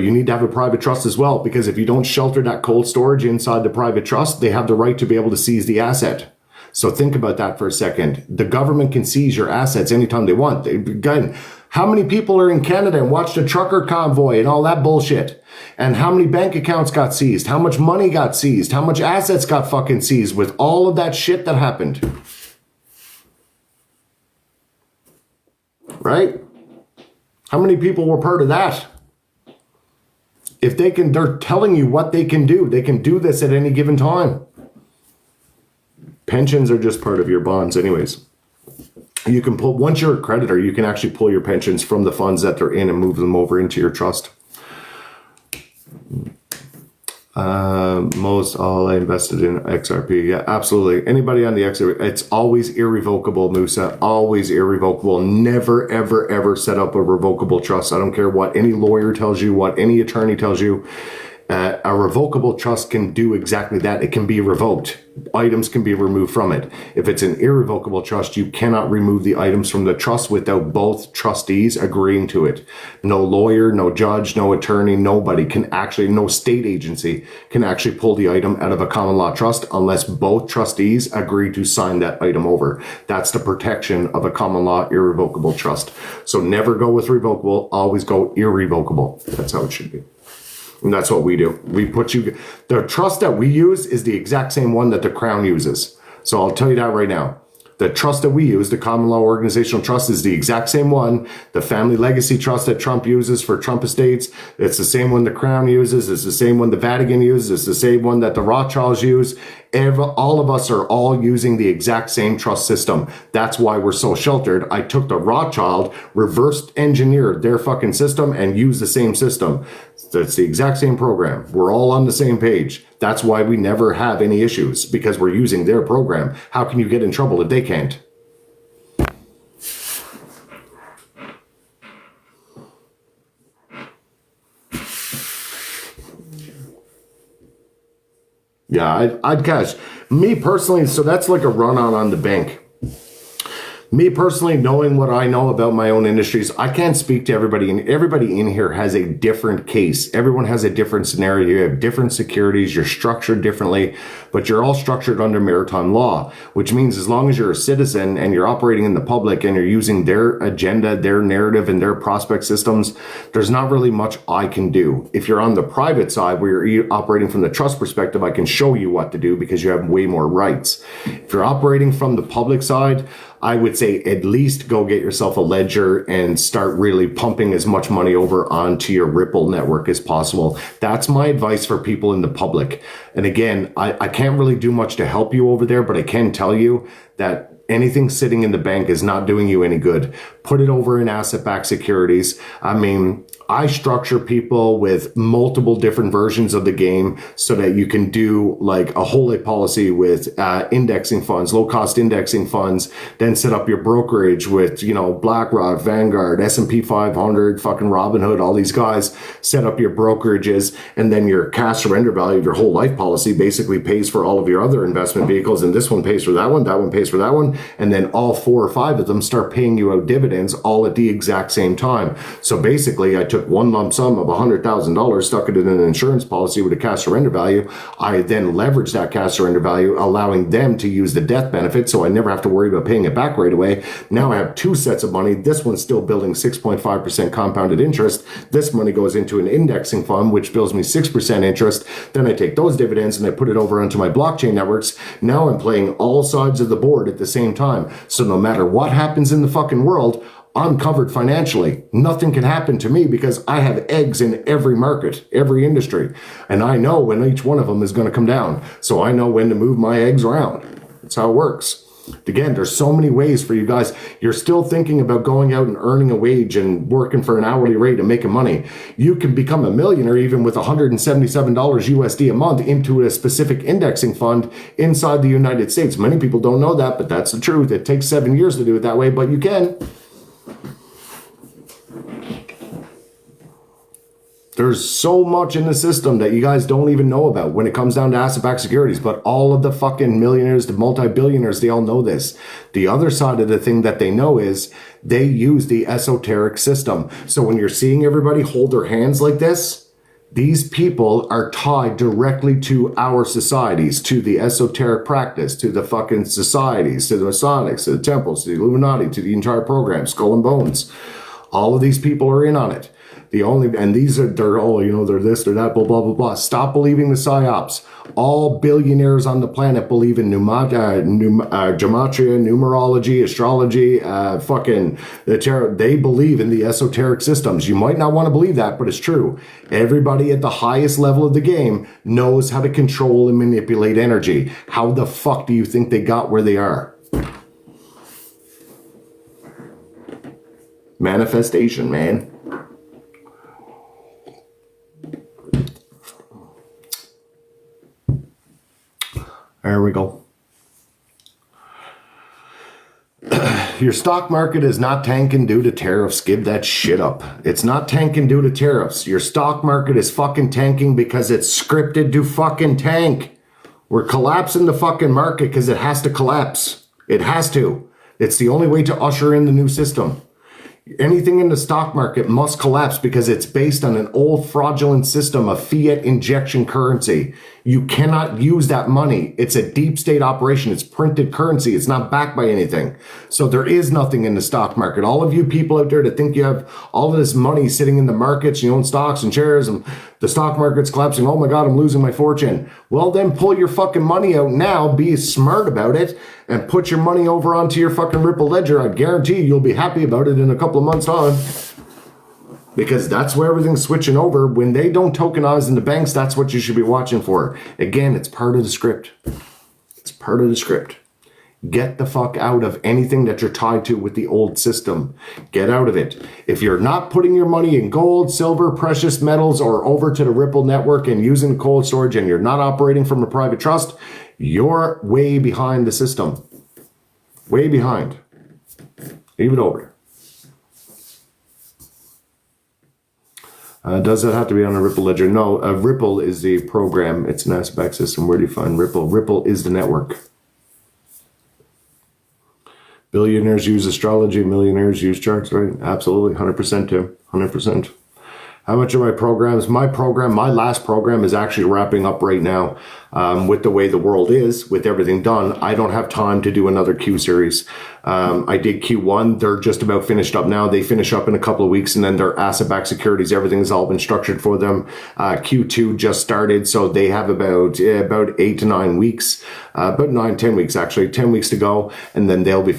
You need to have a private trust as well, because if you don't shelter that cold storage inside the private trust, they have the right to be able to seize the asset. So think about that for a second. The government can seize your assets anytime they want. Again, how many people are in Canada and watched a trucker convoy and all that bullshit? And how many bank accounts got seized? How much money got seized? How much assets got fucking seized with all of that shit that happened? Right? How many people were part of that? If they can, they're telling you what they can do. They can do this at any given time. Pensions are just part of your bonds anyways. You can pull, once you're a creditor, you can actually pull your pensions from the funds that they're in and move them over into your trust. Most all I invested in XRP. Yeah, absolutely. Anybody on the XRP, it's always irrevocable, Musa. Always irrevocable. Never, ever, ever set up a revocable trust. I don't care what any lawyer tells you, what any attorney tells you. A revocable trust can do exactly that. It can be revoked. Items can be removed from it. If it's an irrevocable trust, you cannot remove the items from the trust without both trustees agreeing to it. No lawyer, no judge, no attorney, nobody can actually, no state agency can actually pull the item out of a common law trust unless both trustees agree to sign that item over. That's the protection of a common law irrevocable trust. So never go with revocable, always go irrevocable. That's how it should be. And that's what we do. We put you, the trust that we use is the exact same one that the Crown uses. So I'll tell you that right now. The trust that we use, the common law organizational trust, is the exact same one. The family legacy trust that Trump uses for Trump estates, it's the same one the Crown uses. It's the same one the Vatican uses. It's the same one that the Rothschilds use. All of us are all using the exact same trust system. That's why we're so sheltered. I took the Rothschild, reversed engineered their fucking system and used the same system. It's the exact same program. We're all on the same page. That's why we never have any issues, because we're using their program. How can you get in trouble if they can't? Yeah, I'd cash. Me personally, so that's like a run on the bank. Me personally, knowing what I know about my own industries, I can't speak to everybody, and everybody in here has a different case. Everyone has a different scenario. You have different securities. You're structured differently, but you're all structured under maritime law, which means as long as you're a citizen and you're operating in the public and you're using their agenda, their narrative, and their prospect systems, there's not really much I can do. If you're on the private side where you're operating from the trust perspective, I can show you what to do because you have way more rights. If you're operating from the public side, I would say at least go get yourself a ledger and start really pumping as much money over onto your Ripple network as possible. That's my advice for people in the public. And again, I can't really do much to help you over there, but I can tell you that anything sitting in the bank is not doing you any good. Put it over in asset-backed securities. I mean, I structure people with multiple different versions of the game so that you can do like a whole policy with indexing funds, low-cost indexing funds, then set up your brokerage with, you know, BlackRock, Vanguard, S&P 500, fucking Robinhood, all these guys, set up your brokerages, and then your cash surrender value of your whole life policy basically pays for all of your other investment vehicles, and this one pays for that one pays for that one, and then all 4 or 5 of them start paying you out dividends all at the exact same time. So basically, I took one lump sum of $100,000, stuck it in an insurance policy with a cash surrender value. I then leveraged that cash surrender value, allowing them to use the death benefit, so I never have to worry about paying it back right away. Now I have 2 sets of money. This one's still building 6.5% compounded interest. This money goes into an indexing fund, which bills me 6% interest. Then I take those dividends and I put it over onto my blockchain networks. Now I'm playing all sides of the board at the same time. So no matter what happens in the fucking world, I'm covered financially. Nothing can happen to me because I have eggs in every market, every industry. And I know when each one of them is going to come down. So I know when to move my eggs around. That's how it works. Again, there's so many ways for you guys. You're still thinking about going out and earning a wage and working for an hourly rate and making money. You can become a millionaire even with $177 USD a month into a specific indexing fund inside the United States. Many people don't know that, but that's the truth. It takes 7 years to do it that way, but you can. There's so much in the system that you guys don't even know about when it comes down to asset-backed securities, but all of the fucking millionaires, the multi-billionaires, they all know this. The other side of the thing that they know is they use the esoteric system. So when you're seeing everybody hold their hands like this, These people are tied directly to our societies, to the esoteric practice, to the fucking societies, to the Masonics, to the temples, to the Illuminati, to the entire program, Skull and Bones. All of these people are in on it. And these are, they're this, they're that, blah, blah, blah, blah. Stop believing the psyops. All billionaires on the planet believe in gematria, numerology, astrology, the tarot. They believe in the esoteric systems. You might not want to believe that, but it's true. Everybody at the highest level of the game knows how to control and manipulate energy. How the fuck do you think they got where they are? Manifestation, man. There we go. Your stock market is not tanking due to tariffs. Give that shit up. It's not tanking due to tariffs. Your stock market is fucking tanking because it's scripted to fucking tank. We're collapsing the fucking market because it has to collapse. It has to. It's the only way to usher in the new system. Anything in the stock market must collapse because it's based on an old fraudulent system of fiat injection currency. You cannot use that money. It's a deep state operation. It's printed currency. It's not backed by anything. So there is nothing in the stock market. All of you people out there that think you have all of this money sitting in the markets, you own stocks and shares and the stock market's collapsing. Oh my God, I'm losing my fortune. Well, then pull your fucking money out now. Be smart about it and put your money over onto your fucking Ripple ledger. I guarantee you'll be happy about it in a couple of months' time. Because that's where everything's switching over. When they don't tokenize in the banks, that's what you should be watching for. Again, it's part of the script. It's part of the script. Get the fuck out of anything that you're tied to with the old system. Get out of it. If you're not putting your money in gold, silver, precious metals, or over to the Ripple network and using cold storage and you're not operating from a private trust, you're way behind the system. Way behind. Leave it over. Does it have to be on a Ripple ledger? No, Ripple is the program. It's an ASIC system. Where do you find Ripple? Ripple is the network. Billionaires use astrology. Millionaires use charts, right? Absolutely. 100%, Tim. 100%. How much of my programs? My last program is actually wrapping up right now. With the way the world is, with everything done, I don't have time to do another Q series. I did Q1. They're just about finished up now. They finish up in a couple of weeks, and then their asset-backed securities, everything's all been structured for them. Q2 just started, so they have about 8 to 9 weeks, about 9, 10 weeks actually, 10 weeks to go, and then they'll be